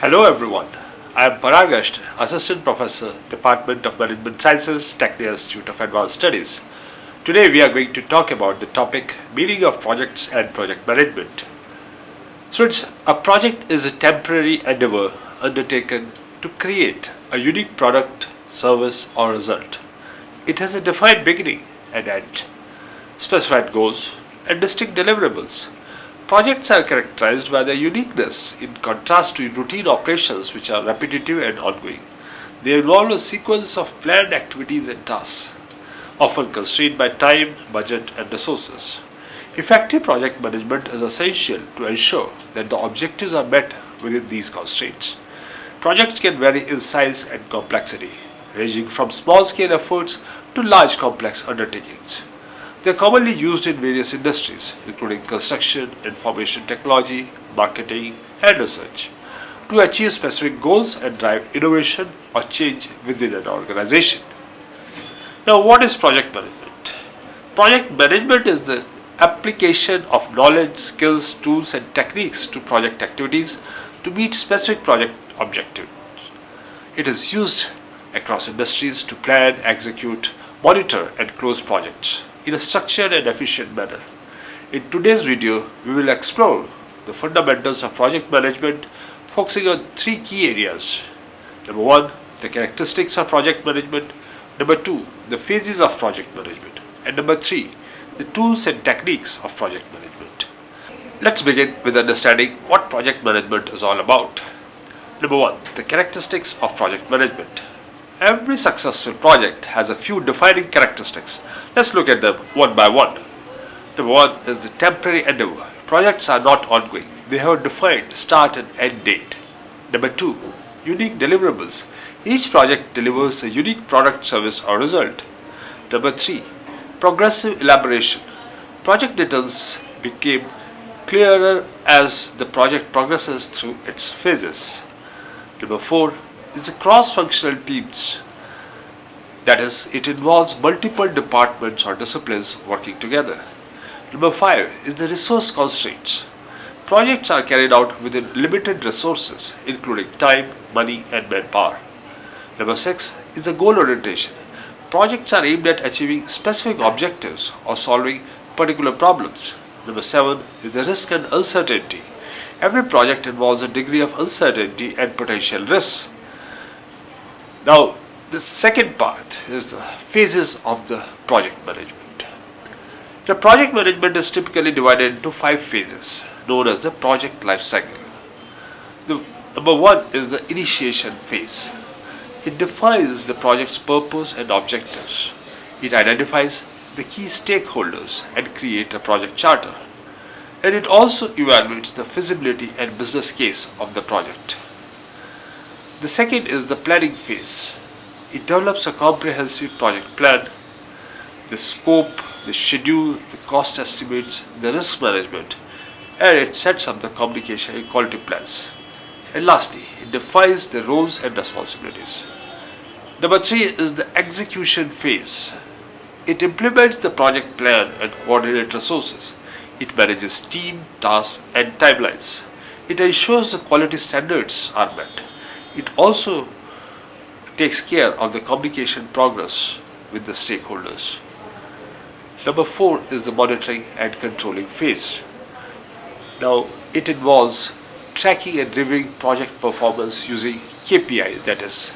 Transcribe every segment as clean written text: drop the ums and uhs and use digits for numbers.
Hello everyone, I am Parag Ashtt, Assistant Professor, Department of Management Sciences, Tecnia Institute of Advanced Studies. Today we are going to talk about the topic meaning of projects and project management. A project is a temporary endeavor undertaken to create a unique product, service or result. It has a defined beginning and end, specified goals and distinct deliverables. Projects are characterized by their uniqueness in contrast to routine operations which are repetitive and ongoing. They involve a sequence of planned activities and tasks, often constrained by time, budget, and resources. Effective project management is essential to ensure that the objectives are met within these constraints. Projects can vary in size and complexity, ranging from small-scale efforts to large complex undertakings. They are commonly used in various industries, including construction, information technology, marketing, and research, to achieve specific goals and drive innovation or change within an organization. Now, what is project management? Project management is the application of knowledge, skills, tools, and techniques to project activities to meet specific project objectives. It is used across industries to plan, execute, monitor, and close projects in a structured and efficient manner. In today's video, we will explore the fundamentals of project management, focusing on three key areas. Number one, the characteristics of project management. Number two, the phases of project management. And number three, the tools and techniques of project management. Let's begin with understanding what project management is all about. Number one, the characteristics of project management. Every successful project has a few defining characteristics. Let's look at them one by one. Number one is the temporary endeavor. Projects are not ongoing. They have a defined start and end date. Number two, unique deliverables. Each project delivers a unique product, service or result. Number three, progressive elaboration. Project details become clearer as the project progresses through its phases. Number four is the cross-functional teams. That is, it involves multiple departments or disciplines working together. Number five is the resource constraints. Projects are carried out within limited resources, including time, money, and manpower. Number six is the goal orientation. Projects are aimed at achieving specific objectives or solving particular problems. Number seven is the risk and uncertainty. Every project involves a degree of uncertainty and potential risks. Now, the second part is the phases of the project management. The project management is typically divided into 5 phases, known as the project life cycle. Number one is the initiation phase. It defines the project's purpose and objectives. It identifies the key stakeholders and creates a project charter. And it also evaluates the feasibility and business case of the project. The second is the planning phase. It develops a comprehensive project plan, the scope, the schedule, the cost estimates, the risk management, and it sets up the communication and quality plans. And lastly, it defines the roles and responsibilities. Number three is the execution phase. It implements the project plan and coordinates resources. It manages team, tasks, and timelines. It ensures the quality standards are met. It also takes care of the communication progress with the stakeholders. Number four is the monitoring and controlling phase. Now, it involves tracking and reviewing project performance using KPIs, that is,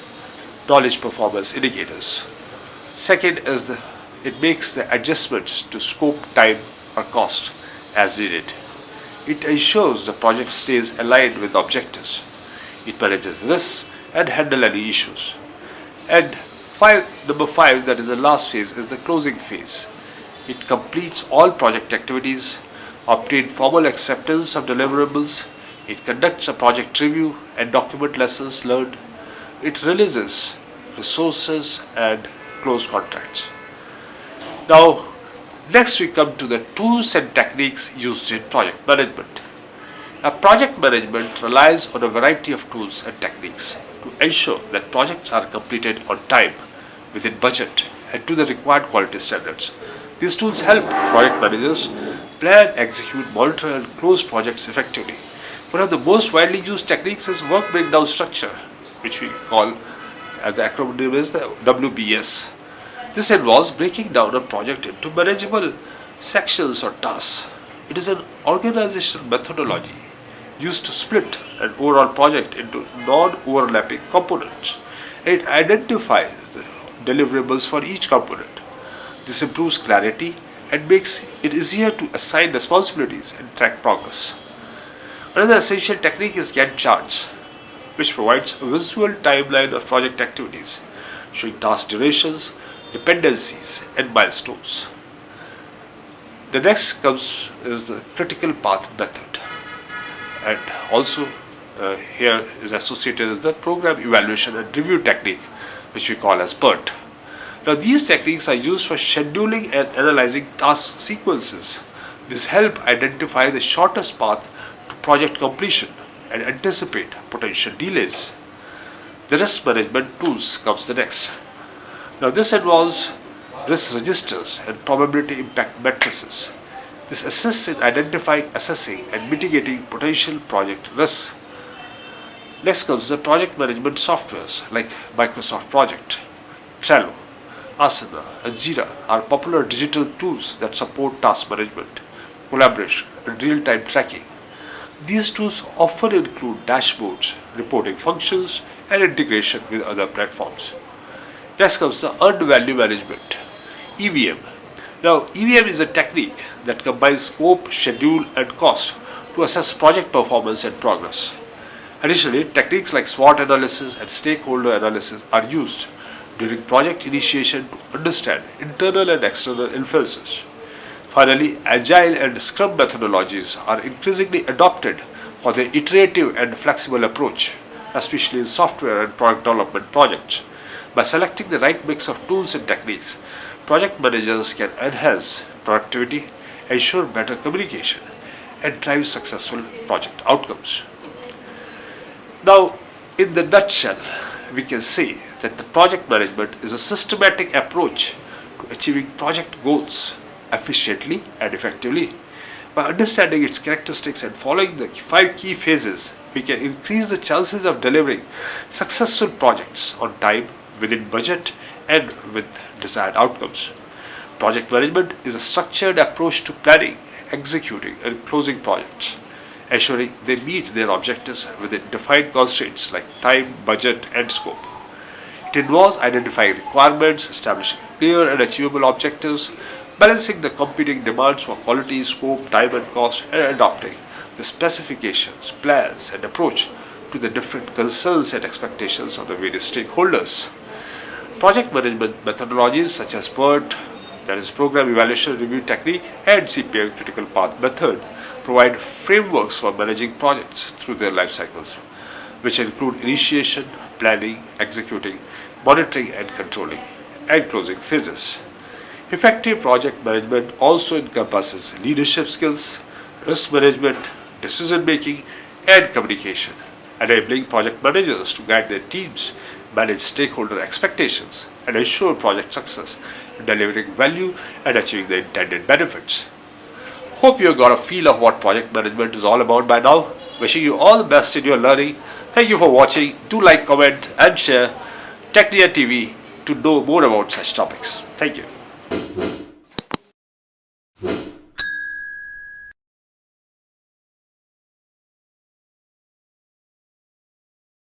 knowledge performance indicators. Second is it makes the adjustments to scope, time, or cost as needed. It ensures the project stays aligned with objectives. It manages risks and handles any issues. And number five, that is the last phase, is the closing phase. It completes all project activities, obtains formal acceptance of deliverables, it conducts a project review and document lessons learned, it releases resources and close contracts. Now, next we come to the tools and techniques used in project management. Project management relies on a variety of tools and techniques to ensure that projects are completed on time, within budget, and to the required quality standards. These tools help project managers plan, execute, monitor, and close projects effectively. One of the most widely used techniques is work breakdown structure, which we call, as the acronym is, the WBS. This involves breaking down a project into manageable sections or tasks. It is an organizational methodology used to split an overall project into non-overlapping components. It identifies the deliverables for each component. This improves clarity and makes it easier to assign responsibilities and track progress. Another essential technique is Gantt charts, which provides a visual timeline of project activities, showing task durations, dependencies, and milestones. The next comes is the critical path method, and also here is associated as the program evaluation and review technique, which we call as PERT. Now these techniques are used for scheduling and analyzing task sequences. This helps identify the shortest path to project completion and anticipate potential delays. The risk management tools comes the next. Now this involves risk registers and probability impact matrices. This assists in identifying, assessing and mitigating potential project risks. Next comes the project management softwares like Microsoft Project, Trello, Asana, and Jira are popular digital tools that support task management, collaboration, and real-time tracking. These tools often include dashboards, reporting functions, and integration with other platforms. Next comes the earned value management, EVM. Now, EVM is a technique that combines scope, schedule, and cost to assess project performance and progress. Additionally, techniques like SWOT analysis and stakeholder analysis are used during project initiation to understand internal and external influences. Finally, Agile and Scrum methodologies are increasingly adopted for their iterative and flexible approach, especially in software and product development projects. By selecting the right mix of tools and techniques, project managers can enhance productivity, ensure better communication, and drive successful project outcomes. Now, in the nutshell, we can say that the project management is a systematic approach to achieving project goals efficiently and effectively. By understanding its characteristics and following the 5 key phases, we can increase the chances of delivering successful projects on time, within budget, and with desired outcomes. Project management is a structured approach to planning, executing, and closing projects, ensuring they meet their objectives within defined constraints like time, budget, and scope. It involves identifying requirements, establishing clear and achievable objectives, balancing the competing demands for quality, scope, time, and cost, and adopting the specifications, plans, and approach to the different concerns and expectations of the various stakeholders. Project management methodologies such as PERT, that is Program Evaluation Review Technique, and CPM Critical Path Method provide frameworks for managing projects through their life cycles, which include initiation, planning, executing, monitoring and controlling, and closing phases. Effective project management also encompasses leadership skills, risk management, decision making, and communication, enabling project managers to guide their teams, manage stakeholder expectations, and ensure project success in delivering value and achieving the intended benefits. Hope you have got a feel of what project management is all about by now. Wishing you all the best in your learning. Thank you for watching. Do like, comment, and share Tecnia TV to know more about such topics. Thank you.